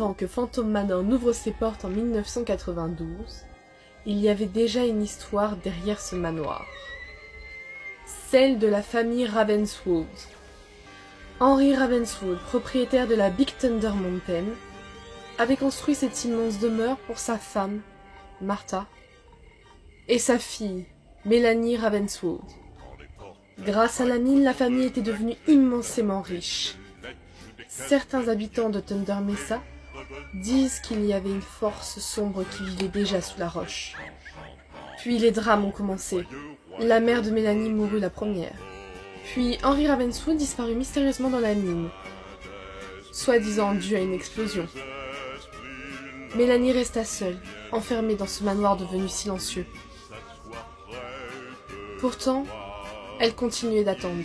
avant que Phantom Manor n'ouvre ses portes en 1992, il y avait déjà une histoire derrière ce manoir. Celle de la famille Ravenswood. Henry Ravenswood, propriétaire de la Big Thunder Mountain, avait construit cette immense demeure pour sa femme, Martha, et sa fille, Mélanie Ravenswood. Grâce à la mine, la famille était devenue immensément riche. Certains habitants de Thunder Mesa disent qu'il y avait une force sombre qui vivait déjà sous la roche. Puis les drames ont commencé. La mère de Mélanie mourut la première. Puis Henry Ravenswood disparut mystérieusement dans la mine, soi-disant dû à une explosion. Mélanie resta seule, enfermée dans ce manoir devenu silencieux. Pourtant, elle continuait d'attendre.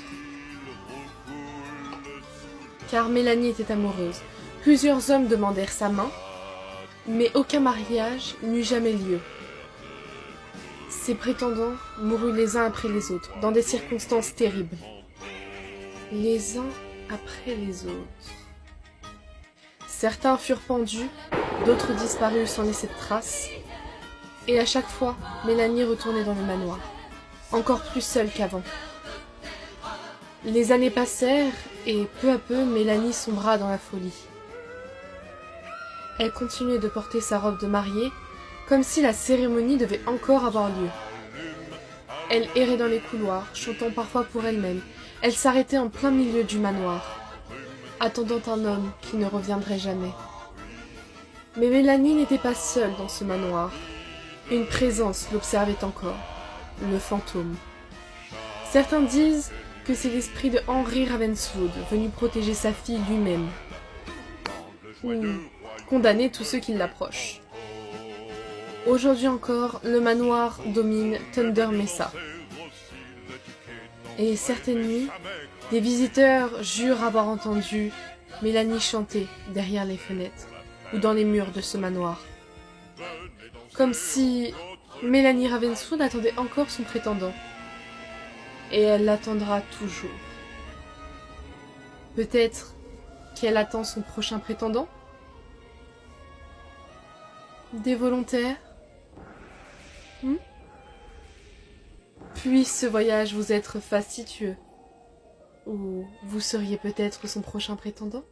Car Mélanie était amoureuse. Plusieurs hommes demandèrent sa main, mais aucun mariage n'eut jamais lieu. Ces prétendants moururent les uns après les autres, dans des circonstances terribles. Les uns après les autres. Certains furent pendus, d'autres disparurent sans laisser de traces, et à chaque fois, Mélanie retournait dans le manoir, encore plus seule qu'avant. Les années passèrent, et peu à peu, Mélanie sombra dans la folie. Elle continuait de porter sa robe de mariée, comme si la cérémonie devait encore avoir lieu. Elle errait dans les couloirs, chantant parfois pour elle-même. Elle s'arrêtait en plein milieu du manoir, attendant un homme qui ne reviendrait jamais. Mais Mélanie n'était pas seule dans ce manoir. Une présence l'observait encore, le fantôme. Certains disent que c'est l'esprit de Henry Ravenswood venu protéger sa fille lui-même, ou condamner tous ceux qui l'approchent. Aujourd'hui encore, le manoir domine Thunder Mesa. Et certaines nuits, des visiteurs jurent avoir entendu Mélanie chanter derrière les fenêtres ou dans les murs de ce manoir. Comme si Mélanie Ravenswood attendait encore son prétendant. Et elle l'attendra toujours. Peut-être qu'elle attend son prochain prétendant? Des volontaires? Puisse ce voyage vous être fastidieux. Ou vous seriez peut-être son prochain prétendant?